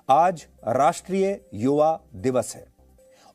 आज राष्ट्रीय युवा दिवस है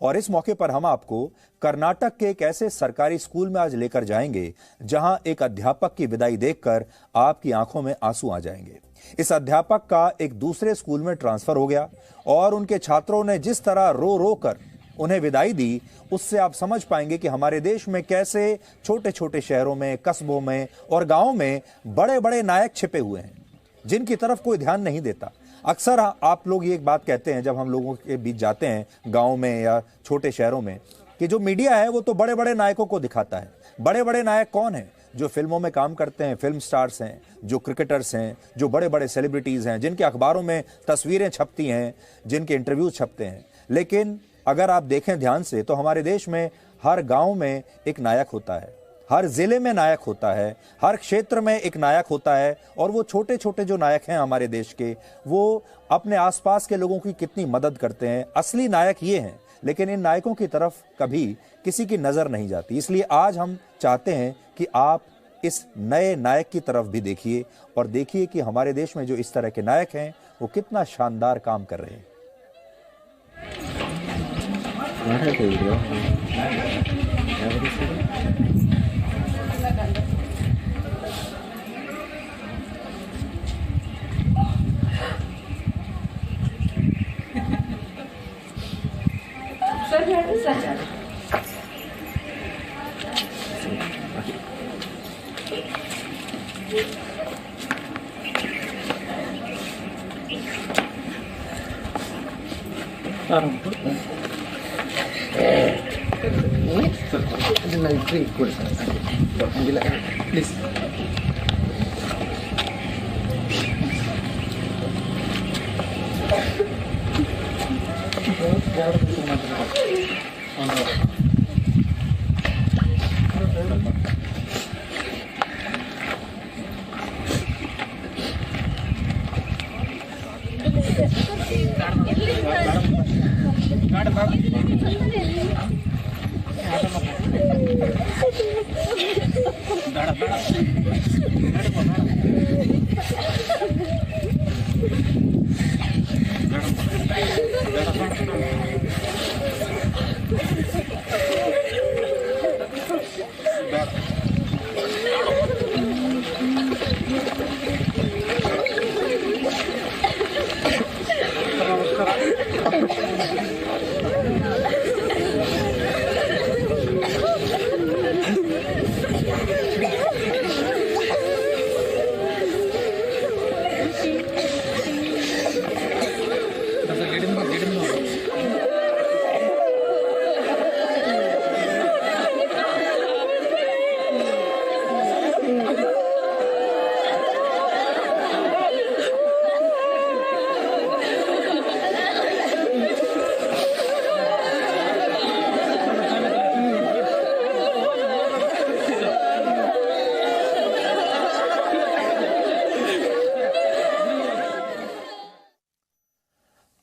और इस मौके पर हम आपको कर्नाटक के एक ऐसे सरकारी स्कूल में आज लेकर जाएंगे जहां एक अध्यापक की विदाई देखकर आपकी आंखों में आंसू आ जाएंगे। इस अध्यापक का एक दूसरे स्कूल में ट्रांसफर हो गया और उनके छात्रों ने जिस तरह रो रो कर उन्हें विदाई दी, उससे आप समझ पाएंगे कि हमारे देश में कैसे छोटे छोटे शहरों में, कस्बों में और गांवों में बड़े बड़े नायक छिपे हुए हैं जिनकी तरफ कोई ध्यान नहीं देता। अक्सर आप लोग ये एक बात कहते हैं जब हम लोगों के बीच जाते हैं गांव में या छोटे शहरों में कि जो मीडिया है वो तो बड़े बड़े नायकों को दिखाता है। बड़े बड़े नायक कौन हैं? जो फिल्मों में काम करते हैं, फिल्म स्टार्स हैं, जो क्रिकेटर्स हैं, जो बड़े बड़े सेलिब्रिटीज हैं, जिनके अखबारों में तस्वीरें छपती हैं, जिनके इंटरव्यूज छपते हैं। लेकिन अगर आप देखें ध्यान से तो हमारे देश में हर गांव में एक नायक होता है, हर जिले में नायक होता है, हर क्षेत्र में एक नायक होता है। और वो छोटे छोटे जो नायक हैं हमारे देश के, वो अपने आसपास के लोगों की कितनी मदद करते हैं। असली नायक ये हैं, लेकिन इन नायकों की तरफ कभी किसी की नजर नहीं जाती। इसलिए आज हम चाहते हैं कि आप इस नए नायक की तरफ भी देखिए और देखिए कि हमारे देश में जो इस तरह के नायक हैं वो कितना शानदार काम कर रहे हैं।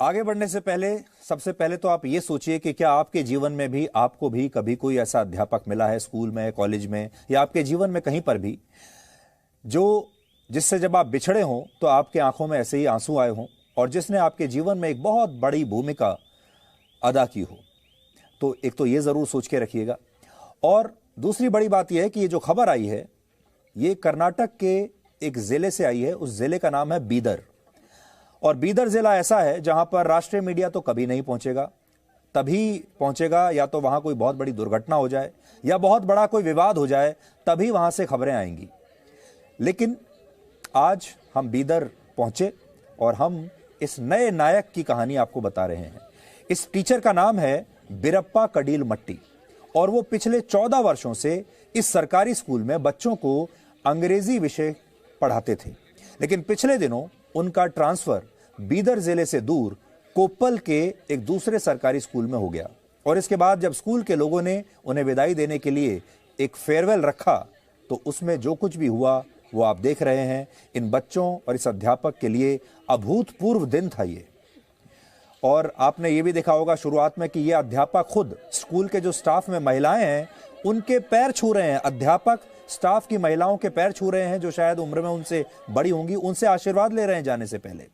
आगे बढ़ने से पहले सबसे पहले तो आप ये सोचिए कि क्या आपके जीवन में भी आपको भी कभी कोई ऐसा अध्यापक मिला है, स्कूल में, कॉलेज में या आपके जीवन में कहीं पर भी, जो जिससे जब आप बिछड़े हों तो आपके आंखों में ऐसे ही आंसू आए हों और जिसने आपके जीवन में एक बहुत बड़ी भूमिका अदा की हो। तो एक तो ये जरूर सोच के रखिएगा। और दूसरी बड़ी बात यह है कि ये जो खबर आई है ये कर्नाटक के एक जिले से आई है। उस जिले का नाम है बीदर। और बीदर जिला ऐसा है जहां पर राष्ट्रीय मीडिया तो कभी नहीं पहुंचेगा। तभी पहुंचेगा या तो वहां कोई बहुत बड़ी दुर्घटना हो जाए या बहुत बड़ा कोई विवाद हो जाए, तभी वहां से खबरें आएंगी। लेकिन आज हम बीदर पहुंचे और हम इस नए नायक की कहानी आपको बता रहे हैं। इस टीचर का नाम है बिरप्पा कडील मट्टी और वो पिछले 14 वर्षों से इस सरकारी स्कूल में बच्चों को अंग्रेजी विषय पढ़ाते थे। लेकिन पिछले दिनों उनका ट्रांसफर बीदर जिले से दूर कोप्पल के एक दूसरे सरकारी स्कूल में हो गया। और इसके बाद जब स्कूल के लोगों ने उन्हें विदाई देने के लिए एक फेयरवेल रखा तो उसमें जो कुछ भी हुआ वो आप देख रहे हैं। इन बच्चों और इस अध्यापक के लिए अभूतपूर्व दिन था ये। और आपने ये भी देखा होगा शुरुआत में कि ये अध्यापक खुद स्कूल के जो स्टाफ में महिलाएं हैं उनके पैर छू रहे हैं। अध्यापक स्टाफ की महिलाओं के पैर छू रहे हैं जो शायद उम्र में उनसे बड़ी होंगी, उनसे आशीर्वाद ले रहे हैं जाने से पहले।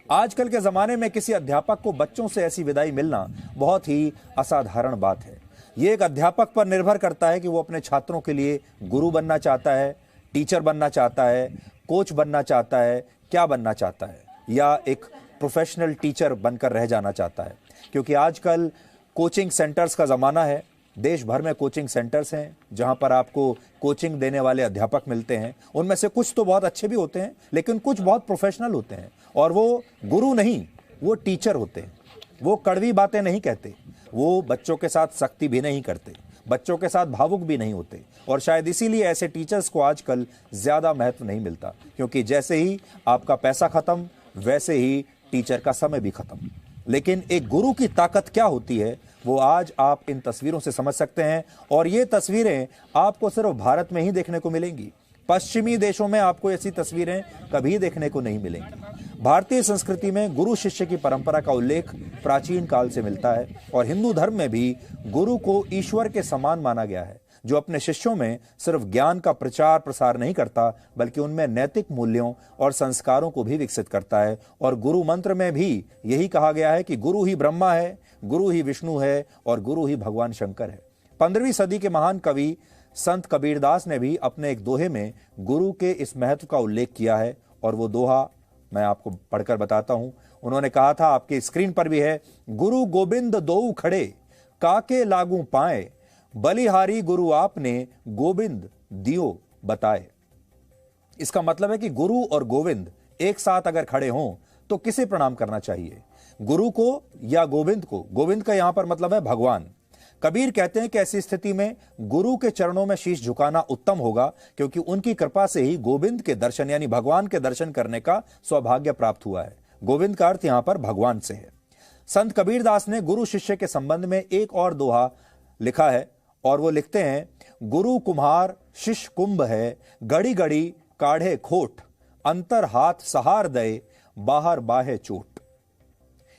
आजकल के जमाने में किसी अध्यापक को बच्चों से ऐसी विदाई मिलना बहुत ही असाधारण बात है। ये एक अध्यापक पर निर्भर करता है कि वो अपने छात्रों के लिए गुरु बनना चाहता है, टीचर बनना चाहता है, कोच बनना चाहता है, क्या बनना चाहता है, या एक प्रोफेशनल टीचर बनकर रह जाना चाहता है। क्योंकि आजकल कोचिंग सेंटर्स का ज़माना है। देश भर में कोचिंग सेंटर्स हैं जहां पर आपको कोचिंग देने वाले अध्यापक मिलते हैं। उनमें से कुछ तो बहुत अच्छे भी होते हैं, लेकिन कुछ बहुत प्रोफेशनल होते हैं, और वो गुरु नहीं, वो टीचर होते हैं। वो कड़वी बातें नहीं कहते, वो बच्चों के साथ सख्ती भी नहीं करते, बच्चों के साथ भावुक भी नहीं होते। और शायद इसीलिए ऐसे टीचर्स को आजकल ज़्यादा महत्व नहीं मिलता, क्योंकि जैसे ही आपका पैसा खत्म, वैसे ही टीचर का समय भी खत्म। लेकिन एक गुरु की ताकत क्या होती है, वो आज आप इन तस्वीरों से समझ सकते हैं। और ये तस्वीरें आपको सिर्फ भारत में ही देखने को मिलेंगी। पश्चिमी देशों में आपको ऐसी तस्वीरें कभी देखने को नहीं मिलेंगी। भारतीय संस्कृति में गुरु शिष्य की परंपरा का उल्लेख प्राचीन काल से मिलता है, और हिंदू धर्म में भी गुरु को ईश्वर के समान माना गया है, जो अपने शिष्यों में सिर्फ ज्ञान का प्रचार प्रसार नहीं करता, बल्कि उनमें नैतिक मूल्यों और संस्कारों को भी विकसित करता है। और गुरु मंत्र में भी यही कहा गया है कि गुरु ही ब्रह्मा है, गुरु ही विष्णु है, और गुरु ही भगवान शंकर है। 15वीं सदी के महान कवि संत कबीरदास ने भी अपने एक दोहे में गुरु के इस महत्व का उल्लेख किया है, और वो दोहा मैं आपको पढ़कर बताता हूं। उन्होंने कहा था, आपकी स्क्रीन पर भी है, गुरु गोविंद दोऊ खड़े, काके लागू पाए, बलिहारी गुरु आपने गोविंद दियो बताए। इसका मतलब है कि गुरु और गोविंद एक साथ अगर खड़े हों तो किसे प्रणाम करना चाहिए, गुरु को या गोविंद को। गोविंद का यहां पर मतलब है भगवान। कबीर कहते हैं कि ऐसी स्थिति में गुरु के चरणों में शीश झुकाना उत्तम होगा, क्योंकि उनकी कृपा से ही गोविंद के दर्शन यानी भगवान के दर्शन करने का सौभाग्य प्राप्त हुआ है। गोविंद का अर्थ यहां पर भगवान से है। संत कबीरदास ने गुरु शिष्य के संबंध में एक और दोहा लिखा है, और वो लिखते हैं, गुरु कुम्हार शिष्य कुंभ है, घड़ी घड़ी काढ़े खोट, अंतर हाथ सहार दे, बाहर बाहे चोट।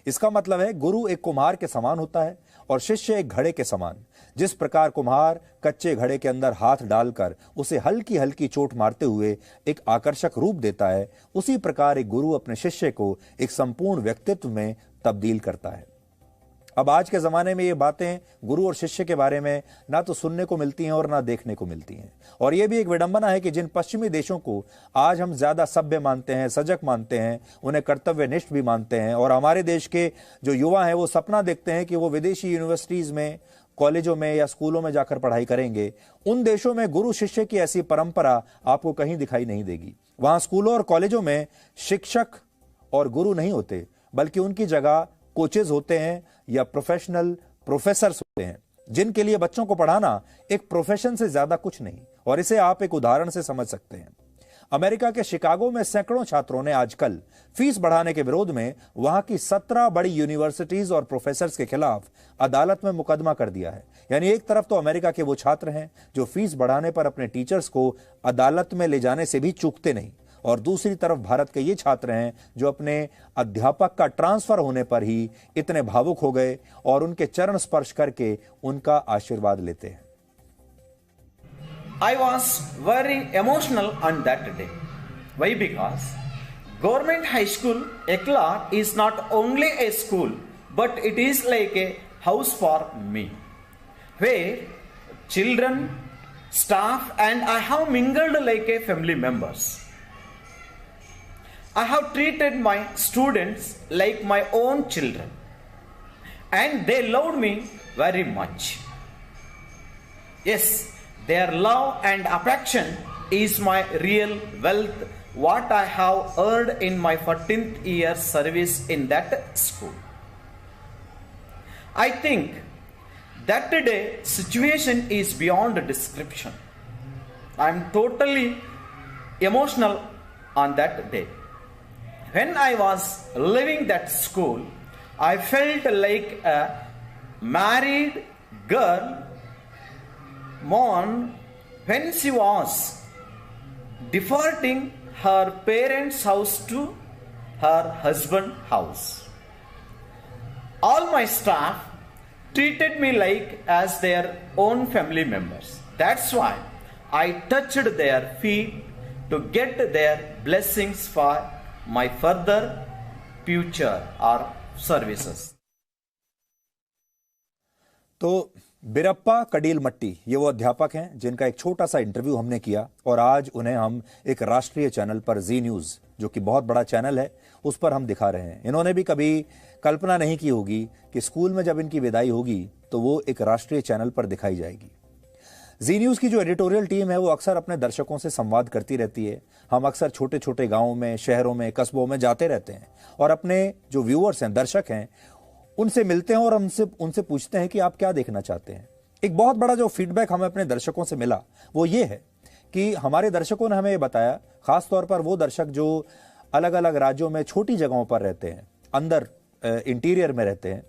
इसका मतलब है गुरु एक कुम्हार के समान होता है और शिष्य एक घड़े के समान। जिस प्रकार कुम्हार कच्चे घड़े के अंदर हाथ डालकर उसे हल्की हल्की चोट मारते हुए एक आकर्षक रूप देता है, उसी प्रकार एक गुरु अपने शिष्य को एक संपूर्ण व्यक्तित्व में तब्दील करता है। अब आज के ज़माने में ये बातें गुरु और शिष्य के बारे में ना तो सुनने को मिलती हैं और ना देखने को मिलती हैं। और ये भी एक विडंबना है कि जिन पश्चिमी देशों को आज हम ज़्यादा सभ्य मानते हैं, सजग मानते हैं, उन्हें कर्तव्यनिष्ठ भी मानते हैं, और हमारे देश के जो युवा हैं वो सपना देखते हैं कि वो विदेशी यूनिवर्सिटीज़ में, कॉलेजों में या स्कूलों में जाकर पढ़ाई करेंगे, उन देशों में गुरु शिष्य की ऐसी परंपरा आपको कहीं दिखाई नहीं देगी। वहाँ स्कूलों और कॉलेजों में शिक्षक और गुरु नहीं होते, बल्कि उनकी जगह कोचेज होते हैं या प्रोफेशनल प्रोफेसर्स होते हैं, जिनके लिए बच्चों को पढ़ाना एक प्रोफेशन से ज्यादा कुछ नहीं। और इसे आप एक उदाहरण से समझ सकते हैं। अमेरिका के शिकागो में सैकड़ों छात्रों ने आजकल फीस बढ़ाने के विरोध में वहां की 17 बड़ी यूनिवर्सिटीज और प्रोफेसर्स के खिलाफ अदालत में मुकदमा कर दिया है। यानी एक तरफ तो अमेरिका के वो छात्र हैं जो फीस बढ़ाने पर अपने टीचर्स को अदालत में ले जाने से भी चूकते नहीं, और दूसरी तरफ भारत के ये छात्र हैं जो अपने अध्यापक का ट्रांसफर होने पर ही इतने भावुक हो गए और उनके चरण स्पर्श करके उनका आशीर्वाद लेते हैं। I was very emotional on that day. Why? Because Government High School Ekla is not only a school, but it is like a house for me, where children, staff, and I have mingled like a family members. I have treated my students like my own children, and they loved me very much. Yes, their love and affection is my real wealth, what I have earned in my 14th year service in that school. I think that today situation is beyond description. I am totally emotional on that day. When I was leaving that school, I felt like a married girl mourn when she was departing her parents' house to her husband's house. All my staff treated me like as their own family members. That's why I touched their feet to get their blessings for my further future or services. तो बिरप्पा कडील मट्टी ये वो अध्यापक हैं जिनका एक छोटा सा इंटरव्यू हमने किया और आज उन्हें हम एक राष्ट्रीय चैनल पर जी न्यूज, जो कि बहुत बड़ा चैनल है, उस पर हम दिखा रहे हैं। इन्होंने भी कभी कल्पना नहीं की होगी कि स्कूल में जब इनकी विदाई होगी तो वो एक राष्ट्रीय चैनल पर दिखाई जाएगी। जी न्यूज की जो एडिटोरियल टीम है वो अक्सर अपने दर्शकों से संवाद करती रहती है। हम अक्सर छोटे छोटे गांवों में, शहरों में, कस्बों में जाते रहते हैं और अपने जो व्यूअर्स हैं, दर्शक हैं, उनसे मिलते हैं और उनसे पूछते हैं कि आप क्या देखना चाहते हैं। एक बहुत बड़ा जो फीडबैक हमें अपने दर्शकों से मिला वो ये है कि हमारे दर्शकों ने हमें ये बताया, खासतौर पर वो दर्शक जो अलग अलग राज्यों में छोटी जगहों पर रहते हैं, अंदर इंटीरियर में रहते हैं,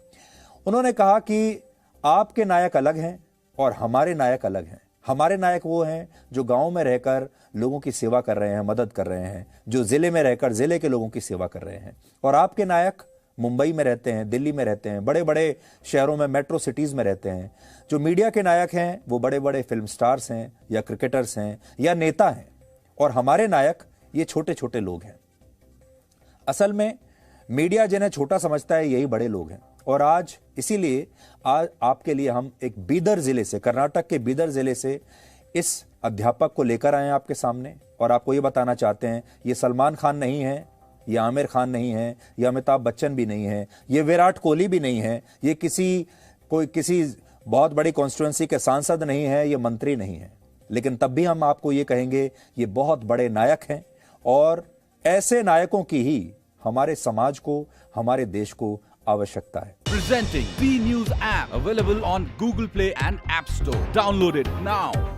उन्होंने कहा कि आपके नायक अलग हैं और हमारे नायक अलग हैं। हमारे नायक वो हैं जो गांव में रहकर लोगों की सेवा कर रहे हैं, मदद कर रहे हैं, जो जिले में रहकर जिले के लोगों की सेवा कर रहे हैं। और आपके नायक मुंबई में रहते हैं, दिल्ली में रहते हैं, बड़े बड़े शहरों में, मेट्रो सिटीज में रहते हैं। जो मीडिया के नायक हैं वो बड़े बड़े फिल्म स्टार्स हैं या क्रिकेटर्स हैं या नेता हैं, और हमारे नायक ये छोटे छोटे लोग हैं। असल में मीडिया जिन्हें छोटा समझता है यही बड़े लोग हैं। और आज इसीलिए आज आपके लिए हम एक बीदर जिले से, कर्नाटक के बीदर जिले से इस अध्यापक को लेकर आए हैं आपके सामने और आपको ये बताना चाहते हैं, ये सलमान खान नहीं है, ये आमिर खान नहीं है, ये अमिताभ बच्चन भी नहीं है, ये विराट कोहली भी नहीं है, ये किसी बहुत बड़ी कॉन्स्टिट्यूएंसी के सांसद नहीं है, ये मंत्री नहीं है। लेकिन तब भी हम आपको ये कहेंगे ये बहुत बड़े नायक हैं और ऐसे नायकों की ही हमारे समाज को, हमारे देश को आवश्यकता है। Presenting B News app available on Google Play and App Store. Download it now.